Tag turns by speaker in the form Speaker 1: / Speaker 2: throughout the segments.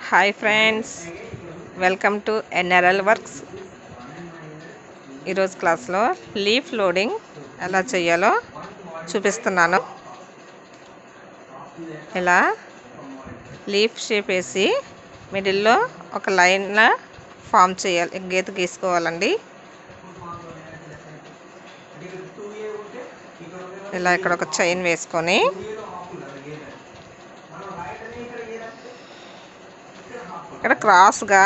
Speaker 1: Hi friends, welcome to NRL works. ఈరోజు క్లాస్లో leaf loading ఎలా చేయాలో చూపిస్తున్నాను. ఇలా లీఫ్ షేప్ వేసి మిడిల్లో ఒక లైన్లా ఫామ్ చేయాలి, గీత గీసుకోవాలండి. ఇలా ఇక్కడ ఒక చైన్ వేసుకొని ఇక్కడ క్రాస్గా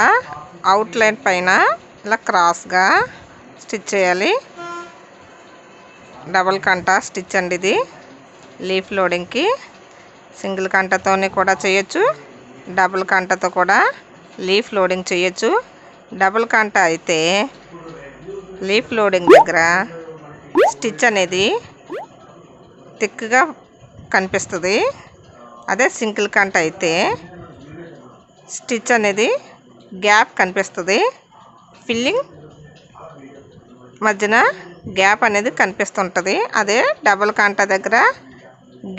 Speaker 1: అవుట్లైన్ పైన ఇలా క్రాస్గా స్టిచ్ చేయాలి. డబుల్ కంట స్టిచ్ అండి ఇది. లీఫ్ లోడింగ్కి సింగిల్ కంటతోనే కూడా చేయొచ్చు, డబుల్ కంటతో కూడా లీఫ్ లోడింగ్ చేయొచ్చు. డబుల్ కంట అయితే లీఫ్ లోడింగ్ దగ్గర స్టిచ్ అనేది థిక్గా కనిపిస్తుంది. అదే సింగిల్ కంట అయితే స్టిచ్ అనేది గ్యాప్ కనిపిస్తుంది. ఫిల్లింగ్ మధ్యన గ్యాప్ అనేది కనిపిస్తుంటుంది. అదే డబుల్ కంట దగ్గర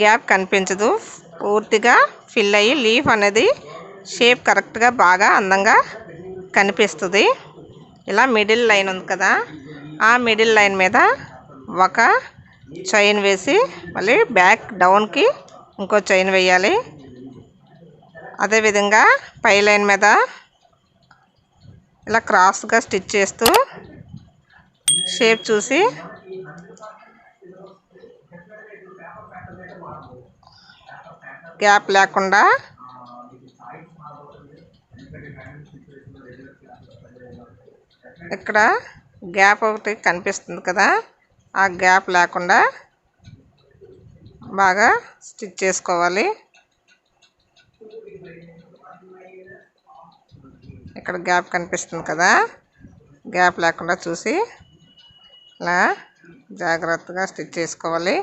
Speaker 1: గ్యాప్ కనిపించదు, పూర్తిగా ఫిల్ అయ్యి లీఫ్ అనేది షేప్ కరెక్ట్గా బాగా అందంగా కనిపిస్తుంది. ఇలా మిడిల్ లైన్ ఉంది కదా, ఆ మిడిల్ లైన్ మీద ఒక చైన్ వేసి మళ్ళీ బ్యాక్ డౌన్కి ఇంకో చైన్ వేయాలి. అదేవిధంగా పై లైన్ మీద ఇలా క్రాస్గా స్టిచ్ చేస్తూ షేప్ చూసి గ్యాప్ లేకుండా ఇక్కడ గ్యాప్ ఒకటి కనిపిస్తుంది కదా, ఆ గ్యాప్ లేకుండా బాగా స్టిచ్ చేసుకోవాలి. ఇక్కడ గ్యాప్ కనిపిస్తుంది కదా, గ్యాప్ లేకుండా చూసి ఇలా జాగ్రత్తగా స్టిచ్ చేసుకోవాలి.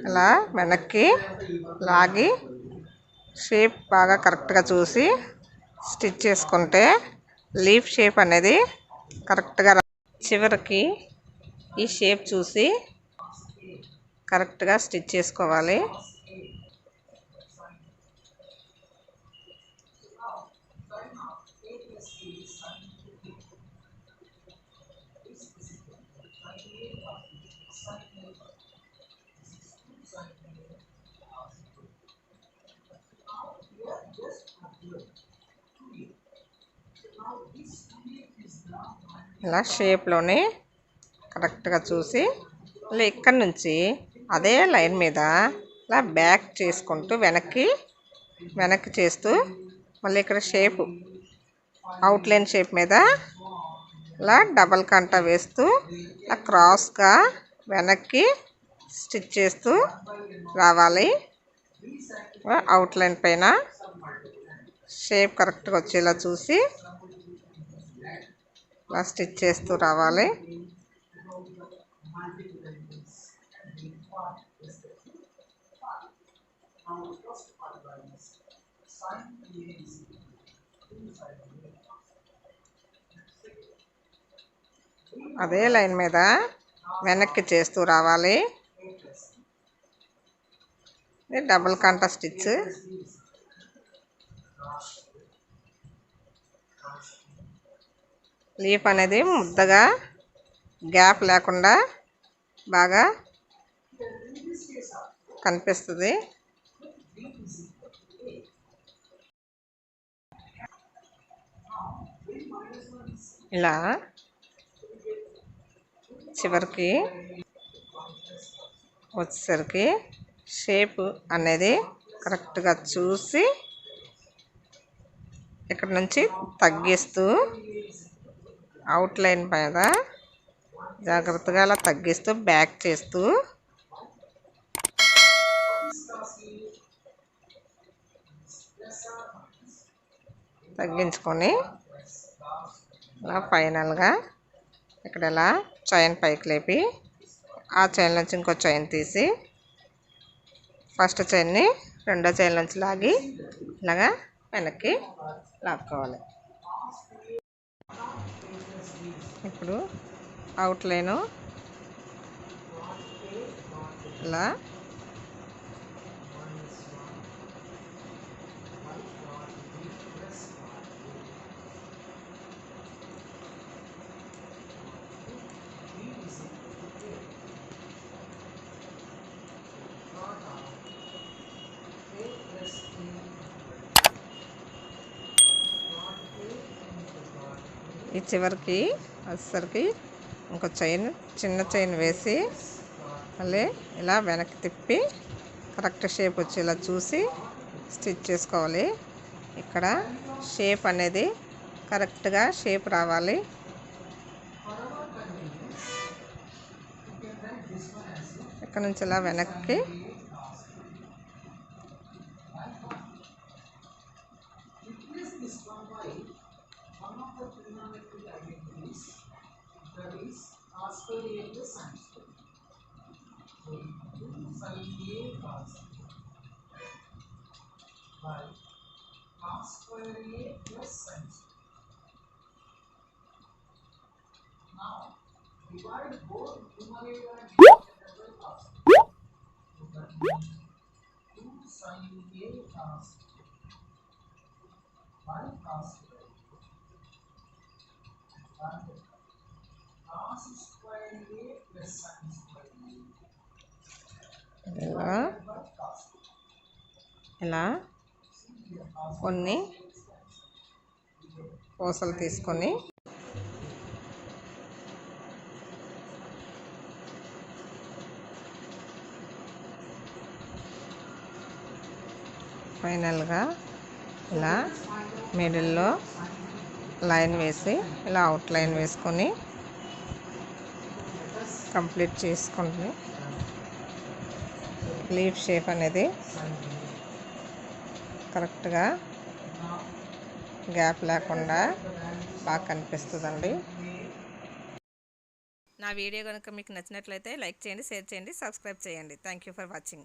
Speaker 1: ఇలా వెనక్కి లాగి షేప్ బాగా కరెక్ట్గా చూసి స్టిచ్ చేసుకుంటే లీఫ్ షేప్ అనేది కరెక్ట్గా చివరికి ఈ షేప్ చూసి కరెక్ట్గా స్టిచ్ చేసుకోవాలి. ఇలా షేప్లోనే కరెక్ట్గా చూసి మళ్ళీ ఇక్కడ నుంచి అదే లైన్ మీద ఇలా బ్యాక్ చేసుకుంటూ వెనక్కి చేస్తూ మళ్ళీ ఇక్కడ షేప్ అవుట్లైన్ షేప్ మీద ఇలా డబల్ కంట వేస్తూ ఇలా క్రాస్గా వెనక్కి స్టిచ్ చేస్తూ రావాలి. అవుట్లైన్ పైన షేప్ కరెక్ట్గా వచ్చేలా చూసి ఇలా స్టిచ్ చేస్తూ రావాలి. అదే లైన్ మీద వెనక్కి చేస్తూ రావాలి. ఇది డబుల్ కంట స్టిచ్. లీఫ్ అనేది ముద్దగా గ్యాప్ లేకుండా బాగా కనిపిస్తుంది. ఇలా చివరికి వచ్చేసరికి షేప్ అనేది కరెక్ట్గా చూసి ఇక్కడ నుంచి తగ్గిస్తూ అవుట్లైన్ మీద జాగ్రత్తగా అలా తగ్గిస్తూ బ్యాక్ చేస్తూ తగ్గించుకొని ఇలా ఫైనల్గా ఇక్కడ ఇలా చైన్ పైకి లేపి ఆ చైన్ నుంచి ఇంకో చైన్ తీసి ఫస్ట్ చైన్ని రెండో చైన్ నుంచి లాగి ఇలాగా వెనక్కి లాక్కోవాలి. ఇప్పుడు అవుట్లైను ఇలా ఈ చివరికి వచ్చేసరికి ఇంకో చైన్ చిన్న చైన్ వేసి మళ్ళీ ఇలా వెనక్కి తిప్పి కరెక్ట్ షేప్ వచ్చేలా చూసి స్టిచ్ చేసుకోవాలి. ఇక్కడ షేప్ అనేది కరెక్ట్గా షేప్ రావాలి. ఇక్కడ నుంచి ఇలా వెనక్కి ఇలా కొన్ని పూసలు తీసుకొని ఫైనల్గా ఇలా మిడిల్లో లైన్ వేసి ఇలా అవుట్ లైన్ వేసుకొని కంప్లీట్ చేసుకుంటుంది. లీఫ్ షేప్ అనేది కరెక్ట్గా గ్యాప్ లేకుండా బాగా కనిపిస్తుందండి. నా వీడియో కనుక మీకు నచ్చినట్లయితే లైక్ చేయండి, షేర్ చేయండి, సబ్స్క్రైబ్ చేయండి. Thank you for watching.